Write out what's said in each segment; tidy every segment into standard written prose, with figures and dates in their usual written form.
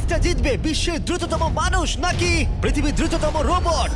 রেসটা জিতবে বিশ্বের দ্রুততম মানুষ নাকি পৃথিবীর দ্রুততম রোবট?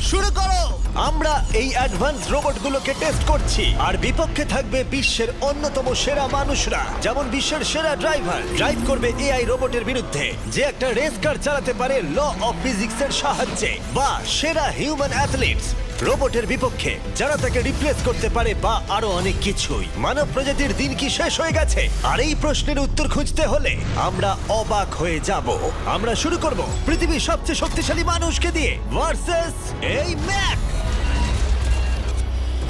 শুরু করো। আমরা এই অ্যাডভান্স রোবটগুলোকে টেস্ট করছি আর বিপক্ষে থাকবে বিশ্বের অন্যতম সেরা মানুষরা, যেমন বিশ্বের সেরা ড্রাইভার ড্রাইভ করবে এআই রোবটের বিরুদ্ধে যে একটা রেস কার চালাতে পারে ল অফ ফিজিক্সের সাহায্যে, বা সেরা হিউম্যান অ্যাথলিটস রোবটের বিপক্ষে যারা তাকে রিপ্লেস করতে পারে, বা আরো অনেক কিছুই। মানব প্রজাতির দিন কি শেষ হয়ে গেছে? আর এই প্রশ্নের উত্তর খুঁজতে হলে আমরা অবাক হয়ে যাব। আমরা শুরু করব পৃথিবীর সবচেয়ে শক্তিশালী মানুষকে দিয়ে ভার্সেস এই ম্যাক।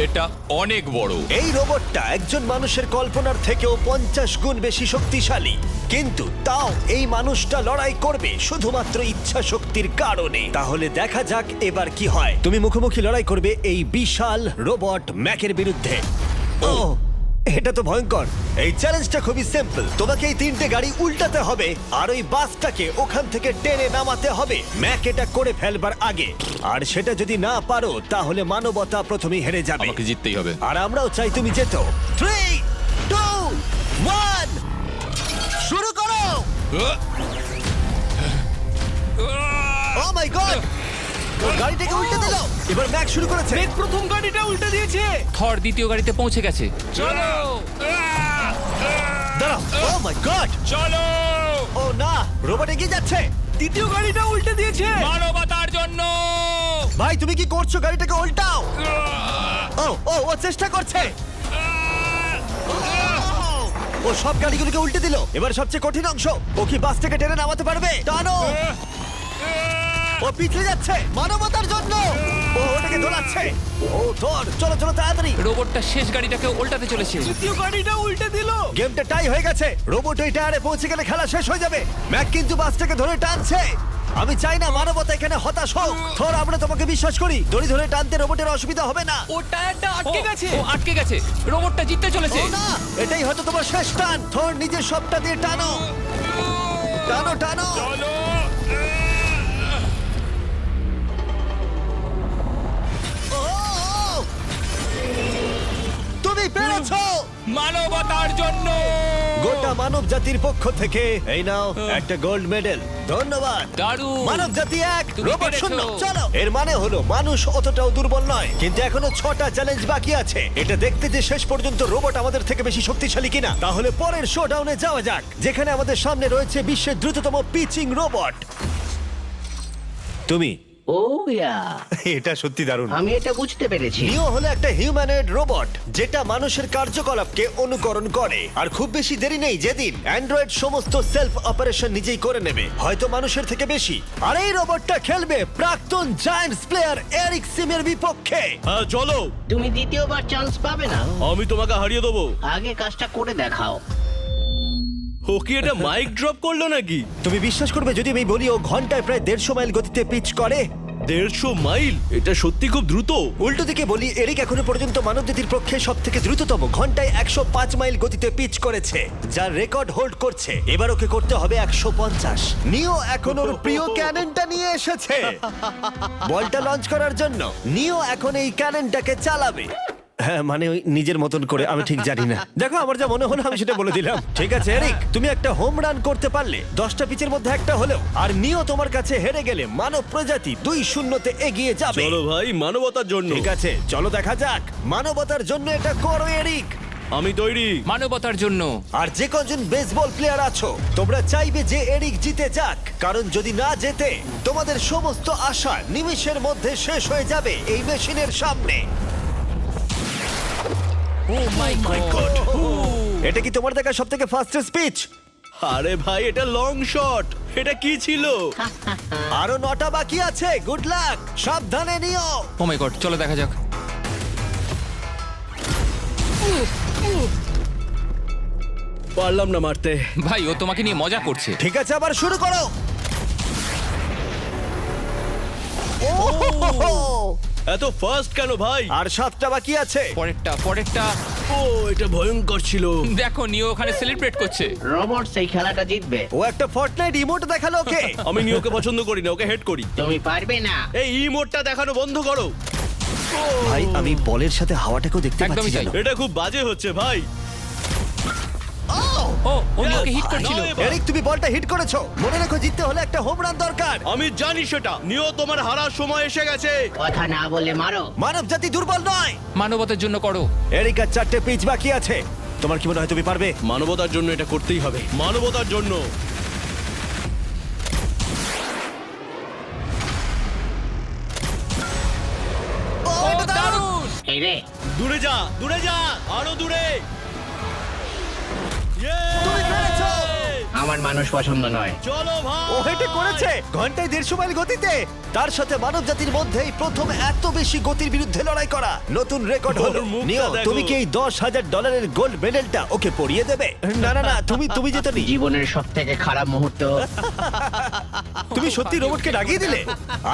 এটা অনেক বড়। এই রোবটটা একজন মানুষের কল্পনার থেকেও 50 গুণ বেশি শক্তিশালী, কিন্তু তাও এই মানুষটা লড়াই করবে শুধুমাত্র ইচ্ছা শক্তির কারণে। তাহলে দেখা যাক এবার কি হয়। তুমি মুখোমুখি লড়াই করবে এই বিশাল রোবট ম্যাকের বিরুদ্ধে। ও, এটা তো ভয়ঙ্কর। এই চ্যালেঞ্জটা খুবই সিম্পল। তোমাকে এই 3টে গাড়ি উল্টাতে হবে আর ওই বাসটাকে ওখান থেকে টেনে নামাতে হবে ম্যাক এটা করে ফেলবার আগে। আর সেটা যদি না পারো তাহলে মানবতা প্রথমেই হেরে যাবে। আমাকে জিততেই হবে। আর আমরাও চাই তুমি যেতো। 3, 2, 1 শুরু করো। ও মাই গড, গাড়িটাকে উল্টে দিল। এবার ম্যাক শুরু করেছে। মেঘ প্রথম গাড়িটা উল্টে দিয়েছে। থর দ্বিতীয় গাড়িতে পৌঁছে গেছে। চলো দাঁড়াও। ও মাই গড, চলো। ও না, রোবট এগিয়ে যাচ্ছে। দ্বিতীয় গাড়িটা উল্টে দিয়েছে। মানবতার জন্য। ভাই তুমি কি করছো? গাড়িটাকে উল্টাও। ও ও ও চেষ্টা করছে। ও সব গাড়িগুলোকে উল্টে দিল। এবার সবচেয়ে কঠিন অংশ, ও কি বাসটাকে টেনে নামাতে পারবে? টানো। ও পিছলে যাচ্ছে মানবতার জন্য। ও ওটাকে দোলাচ্ছে। ও ধর, চলো চলো তাড়াতাড়ি। রোবটটা শেষ গাড়িটাকে উল্টাতে চলেছে। তৃতীয় গাড়িটা উল্টে দিল। গেমটা টাই হয়ে গেছে। রোবট ওই টায়ারে পৌঁছে গেলে খেলা শেষ হয়ে যাবে। ম্যাক কিন্তু বাসটাকে ধরে টানছে। আমি চাই না মানবতা এখানে হতাশ হোক। থর, আমরা তোমাকে বিশ্বাস করি। দড়ি ধরে টানতে রোবটের অসুবিধা হবে না। ও টায়ারটা আটকে গেছে। ও আটকে গেছে। রোবটটা জিততে চলেছে। ও না, এটাই হয়তো তোমার শেষ টান। থর, নিজের সবটা দিয়ে টানো। টানো টানো। চলো। ও, তুমি পেরেছো। মানবতার জন্য। গোটা মানব জাতির পক্ষ থেকে এই নাও একটা গোল্ড মেডেল। ধন্যবাদ। দারুণ। মানব জাতি 1, তুমি রোবট পেরেছো। 0। চলো, এর মানে হলো মানুষ অতটাও দুর্বল নয়, কিন্তু এখনো 6টা চ্যালেঞ্জ বাকি আছে। এটা দেখতে যে শেষ পর্যন্ত রোবট আমাদের থেকে বেশি শক্তিশালী কিনা। তাহলে পরের শোডাউনে যাওয়া যাক, যেখানে আমাদের সামনে রয়েছে বিশ্বের দ্রুততম পিচিং রোবট। তুমি ও ইয়া, এটা সত্যি দারুণ। আমি এটা বুঝতে পেরেছি। নিও হলো একটা হিউম্যানয়েড রোবট যেটা মানুষের কার্যকলাপকে অনুকরণ করে। আর খুব বেশি দেরি নেই যেদিন অ্যান্ড্রয়েড সমস্ত সেলফ অপারেশন নিজেই করে নেবে, হয়তো মানুষের থেকে বেশি। আর এই রোবটটা খেলবে প্রাক্তন জায়ান্টস প্লেয়ার এরিক সিমের বিপক্ষে। হ্যাঁ চলো, তুমি দ্বিতীয়বার চান্স পাবে না। আমি তোমাকে হারিয়ে দেবো। আগে কাজটা করে দেখাও। ও কি এটা মাইক ড্রপ করলো নাকি? তুমি বিশ্বাস করবে যদি আমি বলি ও ঘন্টায় প্রায় 150 মাইল গতিতে পিচ করে? 150 মাইল? এটা সত্যি খুব দ্রুত। উল্টো দিকে বলি, এরিক এখনো পর্যন্ত মানবজাতির পক্ষে সব থেকে দ্রুততম ঘন্টায় 105 মাইল গতিতে পিচ করেছে, যার রেকর্ড হোল্ড করছে। এবার ওকে করতে হবে 150। নিও এখন ওর প্রিয় ক্যাননটা নিয়ে এসেছে বলটা লঞ্চ করার জন্য। নিও এখন এই ক্যাননটাকে চালাবে। হ্যাঁ, মানে ওই নিজের মতন করে, আমি ঠিক জানি না। দেখো, আমার যা মনে হলো আমি সেটা বলে দিলাম। ঠিক আছে এরিক, তুমি একটা হোম রান করতে পারলে 10টা পিচের মধ্যে একটা হলেও, আর নিও তোমার কাছে হেরে গেলে মানব প্রজাতি 2-0-তে এগিয়ে যাবে। চলো ভাই, মানবতার জন্য। ঠিক আছে, চলো দেখা যাক। মানবতার জন্য এটা করো এরিক। আমি তৈরি। মানবতার জন্য। আর যে কজন বেসবল প্লেয়ার আছো, তোমরা চাইবে যে এরিক জিতে যাক, কারণ যদি না জেতে তোমাদের সমস্ত আশা নিমেষের মধ্যে শেষ হয়ে যাবে এই মেশিনের সামনে। ও মাই গড। এটা কি তোমার দেখা সবথেকে ফাস্টেস্ট পিচ? আরে ভাই, এটা লং শট। এটা কি ছিল? আরো 9টা বাকি আছে। গুড লাক, সাবধানে নিও। ও মাই গড, চলো দেখা যাক। পারলাম না মারতে। ভাই, ও তোমাকে নিয়ে মজা করছে। ঠিক আছে, আবার শুরু করো। এত ফাস্ট কেন ভাই? আর 7টা বাকি আছে। পরেরটা। ও, এটা ভয়ঙ্কর ছিল। দেখো, নিও ওখানে সেলিব্রেট করছে। রোবট সেই খেলাটা জিতবে। ও একটা ফর্টনাইট ইমোট দেখালো ওকে। আমি নিওকে পছন্দ করি না, ওকে হেড করি। তুমি পারবে না। এই ইমোটটা দেখানো বন্ধ করো। ভাই, আমি বলের সাথে হাওয়াটাকেও দেখতে একদমই পাচ্ছি তাই। জানো। এটা খুব বাজে হচ্ছে ভাই। ও উনি ওকে হিট করছিল। নয় এবার। এরিক, তুমি বলটা হিট করেছো। মনে রাখো, জিততে হলে একটা হোম রান দরকার। আমি জানি সেটা। নিও, তোমার হারার সময় এসে গেছে। কথা না বলে মারো। মানব জাতি দুর্বল নয়। মানবতার জন্য করো। এরিক, আর 4টে পিচ বাকি আছে। তোমার কি মনে হয় তুমি পারবে? মানবতার জন্য এটা করতেই হবে। মানবতার জন্য। ও, এটা দারুণ! এই রে, দূরে যা, দূরে যা, আরো দূরে। তুমি পেরেছো! আমার মানুষ পছন্দ নয়। চলো ভাই। ও এটা করেছে ঘন্টায় 150 মাইল গতিতে। তার সাথে মানব জাতির মধ্যেই প্রথম এত বেশি গতির বিরুদ্ধে লড়াই করা নতুন রেকর্ড হলো। ওর মুখটা নিও, দেখো। তুমি কি এই $10,000 গোল্ড মেডেলটা ওকে পরিয়ে দেবে? না না না, তুমি যেতে নি। জীবনের সব থেকে খারাপ মুহূর্ত। তুমি সত্যি রোবটকে ডাকিয়ে দিলে।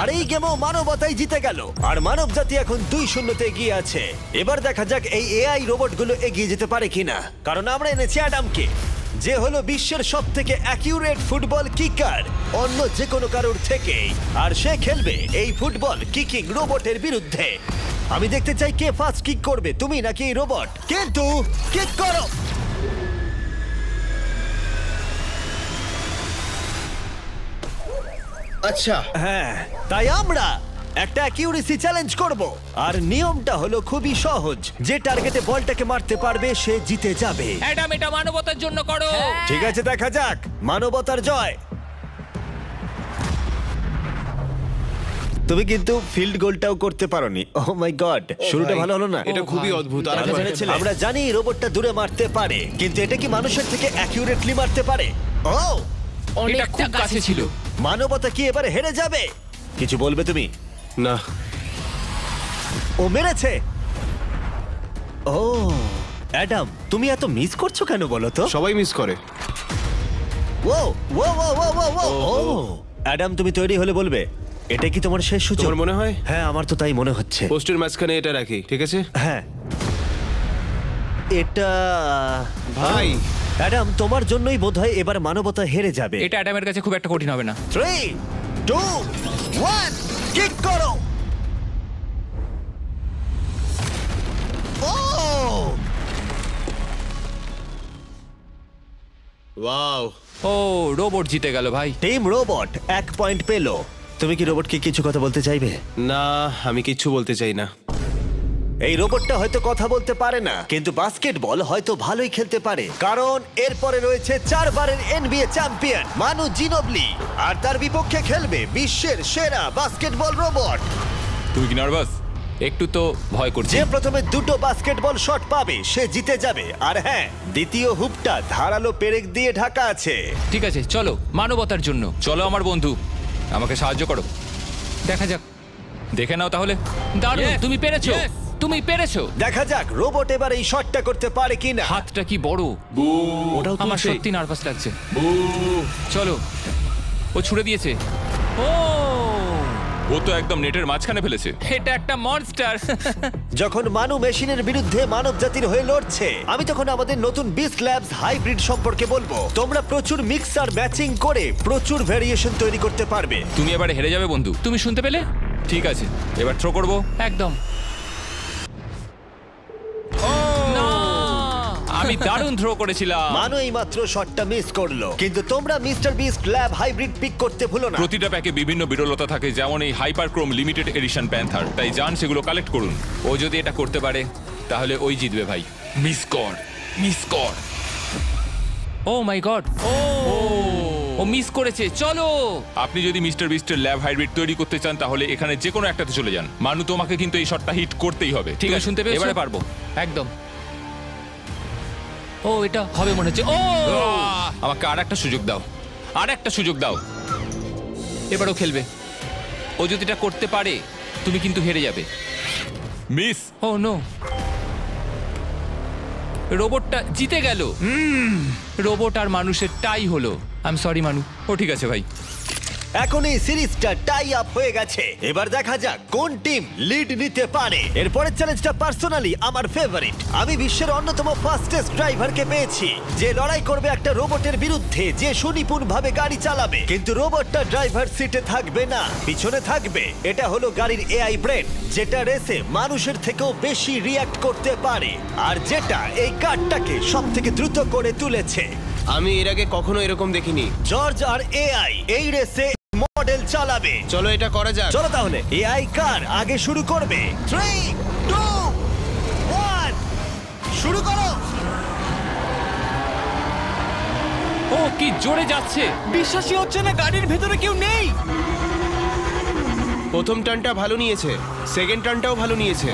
আর এই গেমও মানবতাই জিতে গেল। আর মানব জাতি এখন 2-0 এগিয়ে আছে। এবার দেখা যাক এই এআই রোবটগুলো এগিয়ে যেতে পারে কিনা। কারণ আমরা এনেছি অ্যাডামকে, যে হলো বিশ্বের সব থেকে অ্যাকিউরেট ফুটবল কিকার অন্য যে কোনো কারোর থেকে। আর সে খেলবে এই ফুটবল কিকিং রোবটের বিরুদ্ধে। আমি দেখতে চাই কে ফার্স্ট কিক করবে, তুমি নাকি এই রোবট। কিন্তু কিক করো। আচ্ছা, হ্যাঁ, তাই আমরা একটা অ্যাকিউরেসি চ্যালেঞ্জ করব। আর নিয়মটা হলো খুবই সহজ, যে টার্গেটে বলটাকে মারতে পারবে সে জিতে যাবে। অ্যাডাম, এটা মানবতার জন্য করো। ঠিক আছে, দেখা যাক মানবতার জয়। তুমি কিন্তু ফিল্ড গোলটাও করতে পারোনি। ও মাই গড, শুরুটা ভালো হলো না। এটা খুবই অদ্ভুত। আর আমরা জেনেছিলাম। আমরা জানি এই রোবটটা দূরে মারতে পারে, কিন্তু এটা কি মানুষের থেকে অ্যাকিউরেটলি মারতে পারে? ও, এটা খুব কাছে ছিল। মানবতা কি এবারে হেরে যাবে? কিছু বলবে তুমি? না, ও মেরেছে। ও অ্যাডাম, তুমি এত মিস করছো কেন বলো তো? সবাই মিস করে। ও ও ও ও ও ও ও অ্যাডাম, তুমি তৈরি হলে বলবে। এটা কি তোমার শেষ সূচক? তোমার মনে হয়? হ্যাঁ, আমার তো তাই মনে হচ্ছে। পোস্টের মাঝখানে এটা রাখি, ঠিক আছে? হ্যাঁ, এটা ভাই, অ্যাডাম, তোমার জন্যই বোধহয় এবার মানবতা হেরে যাবে। এটা অ্যাডামের কাছে খুব একটা কঠিন হবে না। 3, 2, 1, কিক করো। ও, ওয়াও। ও, রোবট জিতে গেল ভাই। টিম রোবট 1 পয়েন্ট পেলো। তুমি কি রোবটকে কিছু কথা বলতে চাইবে? না, আমি কিচ্ছু বলতে চাই না। এই রোবটটা হয়তো কথা বলতে পারে না, কিন্তু বাস্কেটবল হয়তো ভালোই খেলতে পারে। কারণ এরপরে রয়েছে 4 বারের NBA চ্যাম্পিয়ন মানু জিনোবলি, আর তার বিপক্ষে খেলবে বিশ্বের সেরা বাস্কেটবল রোবট। তুই কি নার্ভাস? একটু তো ভয় করছে। যে প্রথমে 2টো বাস্কেটবল শট পাবে সে জিতে যাবে। আর হ্যাঁ, দ্বিতীয় হুপটা ধারালো পেরেক দিয়ে ঢাকা আছে। ঠিক আছে, চলো মানবতার জন্য। চলো আমার বন্ধু, আমাকে সাহায্য করো। দেখা যাক, দেখে নাও তাহলে। দারুণ, তুমি পেরেছো, তুমি পেরেছো। দেখা যাক রোবট এবার এই শটটা করতে পারে কিনা। হাতটা কি বড়! ওটাও আমার তুলছে। সত্যি নার্ভাস লাগছে। চলো, ও ছুড়ে দিয়েছে। ও, ও তো একদম নেটের মাঝখানে ফেলেছে। এটা একটা মনস্টার। যখন মানু মেশিনের বিরুদ্ধে মানব জাতির হয়ে লড়ছে, আমি তখন আমাদের নতুন বিস্ট ল্যাবস হাইব্রিড সম্পর্কে বলবো। তোমরা প্রচুর মিক্সার ম্যাচিং করে প্রচুর ভেরিয়েশন তৈরি করতে পারবে। তুমি এবারে হেরে যাবে বন্ধু। তুমি শুনতে পেলে? ঠিক আছে, এবার থ্রো করবো। একদম। না! আমি দারুণ থ্রো করেছিলাম। মানু এই মাত্র শটটা মিস করলো, কিন্তু তোমরা Mister Beast lab hybrid pick করতে ভুলো না। প্রতিটা প্যাকে বিভিন্ন বিরলতা থাকে, যেমন এই হাইপারক্রোম লিমিটেড এডিশন প্যান্থার। তাই যান সেগুলো কালেক্ট করুন। ও যদি এটা করতে পারে তাহলে ওই জিতবে ভাই। মিস কর, মিস কর। ও মাই গড! ও মিস করেছে। চলো, আপনি যদি মিস্টার বিস্টের ল্যাব হাইব্রিড তৈরি করতে চান তাহলে এখানে যে কোনো একটাতে চলে যান। মানু, তোমাকে কিন্তু এই শটটা হিট করতেই হবে। ঠিক আছে, শুনতে পেয়েছো? এবারে পারবো। একদম। ও, এটা হবে মনে হচ্ছে। ও, আমাকে আর একটা সুযোগ দাও, আর একটা সুযোগ দাও। এবারও খেলবে। ও যদি এটা করতে পারে তুমি কিন্তু হেরে যাবে। মিস। ও নো, রোবটটা জিতে গেল। রোবট আর মানুষের টাই হলো। আই এম সরি মানু। ও ঠিক আছে ভাই। এখন এই সিরিজটা টাই আপ হয়ে গেছে। এবার দেখা যাক কোন টিম লিড নিতে পারে। এরপরের চ্যালেঞ্জটা পার্সোনালি আমার ফেভারিট। আমি বিশ্বের অন্যতম ফাস্টেস্ট ড্রাইভারকে পেয়েছি, যে লড়াই করবে একটা রোবটের বিরুদ্ধে যে সুনিপুণভাবে গাড়ি চালাবে। কিন্তু রোবটটা ড্রাইভার সিটে থাকবে না, পিছনে থাকবে। এটা হলো গাড়ির এআই ব্রেন, যেটা রেসে মানুষের থেকেও বেশি রিয়্যাক্ট করতে পারে, আর যেটা এই কারটাকে সব থেকে দ্রুত করে তুলেছে। আমি এর আগে কখনো এরকম দেখিনি। জর্জ আর এআই এই রেসে মডেল চালাবে। চলো এটা করা যাক। চলো তাহলে এআই কার আগে শুরু করবে। 3, 2, 1 শুরু করো। ও কি জোরে যাচ্ছে! বিশ্বাসই হচ্ছে না গাড়ির ভেতরে কেউ নেই। প্রথম টার্নটা ভালো নিয়েছে, সেকেন্ড টার্নটাও ভালো নিয়েছে।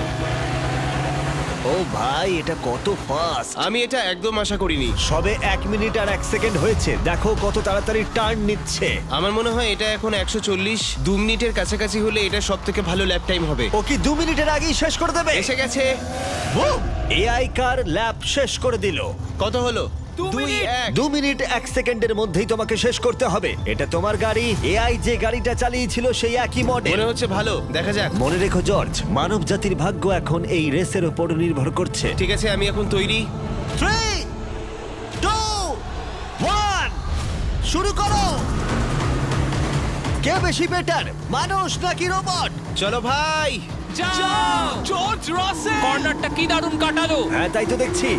ও ভাই, এটা কত ফাস্ট! আমি এটা একদম আশা করিনি। সবে 1 মিনিট আর 1 সেকেন্ড হয়েছে, দেখো কত তাড়াতাড়ি টার্ন নিচ্ছে। আমার মনে হয় এটা এখন 140, 2 মিনিটের কাছাকাছি হলে এটা সব থেকে ভালো ল্যাপ টাইম হবে। ও কি 2 মিনিটের আগেই শেষ করে দেবে? এসে গেছে। এআই কার ল্যাব শেষ করে দিল। কত হলো? 2, 1। 2 মিনিট 1 সেকেন্ডের মধ্যেই তোমাকে শেষ করতে হবে। এটা তোমার গাড়ি। এআই যে গাড়িটা চালিয়েছিল সেই একই মডেল। মনে হচ্ছে ভালো, দেখা যাক। মনে রেখো জর্জ, মানব জাতির ভাগ্য এখন এই রেসের উপর নির্ভর করছে। ঠিক আছে, আমি এখন তৈরি। 3, 2, 1 শুরু করো। কে বেশি বেটার, মানুষ নাকি রোবট? চলো ভাই। যাও জর্জ রাসেল! কর্নারটা কি দারুণ কাটালো! হ্যাঁ, তাই তো দেখছি।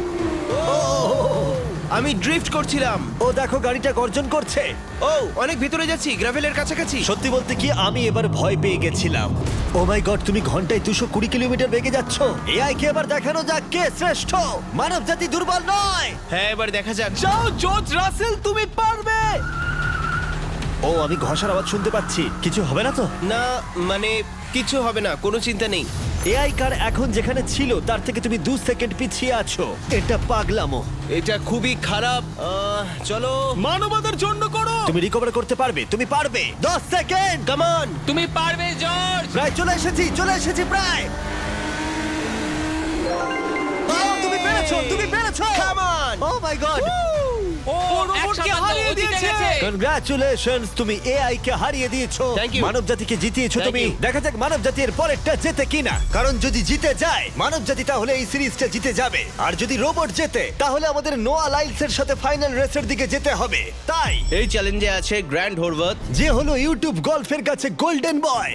আমি ড্রিফট করছিলাম। ও দেখো, গাড়িটা গর্জন করছে। ও অনেক ভিতরে যাচ্ছি, গ্রাভেলের কাছাকাছি। সত্যি বলতে কি, আমি এবার ভয় পেয়ে গেছিলাম। ও মাই গড, তুমি ঘন্টায় 220 কিলোমিটার বেগে যাচ্ছ। এআই কে এবার দেখানো যাক কে শ্রেষ্ঠ। মানব জাতি দুর্বল নয়। হ্যাঁ, এবার দেখা যাক। যাও জর্জ রাসেল, তুমি পারবে! ও, আমি ঘষার আওয়াজ শুনতে পাচ্ছি। কিছু হবে না তো? না, মানে কিছু হবে না, কোনো চিন্তা নেই। এআই কার এখন যেখানে ছিল তার থেকে তুমি 2 সেকেন্ড পিছিয়ে আছো। এটা পাগলামো। এটা খুবই খারাপ। চলো, মানবতার জন্য করো! তুমি রিকভার করতে পারবে, তুমি পারবে। 10 সেকেন্ড। Come on. তুমি পারবে জর্জ! প্রায় চলে এসেছি প্রায়। ও, তুমি পেরেছো, তুমি পেরেছো। Come on. O my god, ও রোবটকে হারিয়ে দিয়েছে! কনগ্রাচুলেশনস, তুমি এআই কে হারিয়ে দিয়েছো। Thank you. মানব জাতিকে জিতিয়েছো Thank তুমি। you. দেখা যাক মানব জাতির পরেরটা জেতে কিনা। কারণ যদি জিতে যায় মানব জাতি, তাহলে এই সিরিজটা জিতে যাবে। আর যদি রোবট জেতে, তাহলে আমাদের নোয়া লাইলসের সাথে ফাইনাল রেসের দিকে যেতে হবে। তাই এই চ্যালেঞ্জে আছে গ্র্যান্ড হোরভাত। যে হলো ইউটিউব গল্ফের কাছে গোল্ডেন বয়,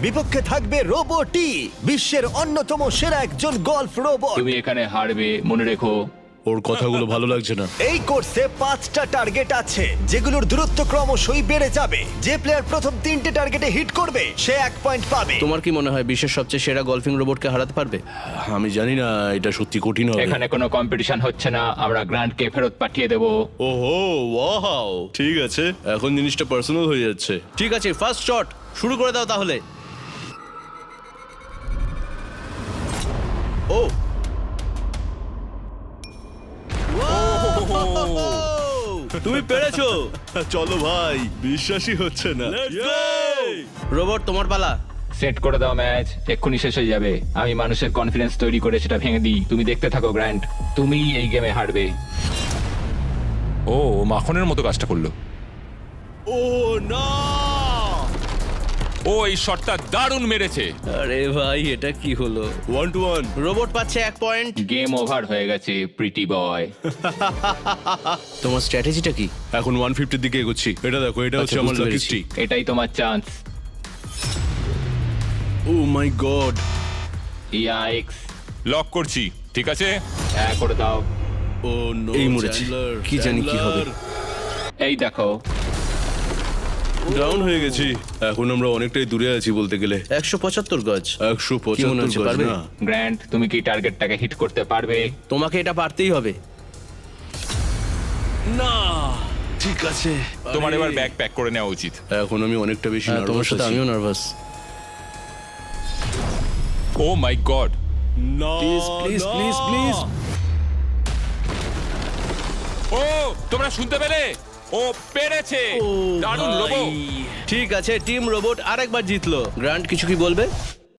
বিপক্ষে থাকবে রোবটই, বিশ্বের অন্যতম সেরা একজন গল্ফ রোবট। তুমি এখানে হারবে, মনে রেখো। ওর কথাগুলো ভালো লাগছে না। এই কোর্সে 5টা টার্গেট আছে, যেগুলোর দূরত্ব ক্রমশই বেড়ে যাবে। যে প্লেয়ার প্রথম 3টে টার্গেটে হিট করবে সে 1 পয়েন্ট পাবে। তোমার কি মনে হয় বিশ্বের সবচেয়ে সেরা গলফিং রোবটকে হারাতে পারবে? আমি জানি না, এটা সত্যি কঠিন হবে। এখানে কোনো কম্পিটিশন হচ্ছে না, আমরা গ্র্যান্ডকে ফেরত পাঠিয়ে দেবো। ওহো, ওয়াও, ঠিক আছে, এখন জিনিসটা পার্সোনাল হয়ে যাচ্ছে। ঠিক আছে, ফার্স্ট শট শুরু করে দাও তাহলে। ও তুমি পেরেছো। চলো ভাই, বিশ্বাসই হচ্ছে না। রোবট, তোমার পালা। সেট করে দাও ম্যাচ, এক্ষুনি শেষ হয়ে যাবে। আমি মানুষের কনফিডেন্স তৈরি করে সেটা ভেঙে দিই। তুমি দেখতে থাকো গ্র্যান্ড, তুমি এই গেমে হারবে। ও মাখনের মতো কাজটা করলো। ও না! ও এই শটটা দারুণ মেরেছে। আরে ভাই, এটা কি হলো? 1 to 1। রোবট পাচ্ছে 1 পয়েন্ট। গেম ওভার হয়ে গেছে প্রিটি বয়। তোমার স্ট্র্যাটেজিটা কি? এখন 150 এর দিকে এগোচ্ছি। এটা দেখো, এটা হচ্ছে আচ্ছা, আমার বুঝতে লাকি পেরেছি। স্ট্রিক। এটাই তোমার chance. O my god! Yikes! Lock করছি, ঠিক আছে? হ্যাঁ, করে দাও। ও নো! এই মরেছি। কি জানি কি হবে। এই দেখো, ডাউন হয়ে গেছি। এখন আমরা অনেকটাই দূরে আছি বলতে গেলে। 175 গজ। 175 হচ্ছে, গজ পারবে? না। গ্র্যান্ড, তুমি কি টার্গেটটাকে হিট করতে পারবে? তোমাকে এটা পারতেই হবে। না, ঠিক আছে। তোমার আরে, এবার ব্যাগ প্যাক করে নেওয়া উচিত। এখন আমি অনেকটা বেশি হ্যাঁ, তোমার নার্ভাস সাথে আছি। আমিও নার্ভাস। Oh my God! না, প্লিজ প্লিজ না। Please please. ও তোমরা শুনতে পেলে? ও পেরেছে! দারুণ রোবট! ঠিক আছে, টিম রোবট আরেকবার জিতলো। গ্র্যান্ড, কিছু কি বলবে?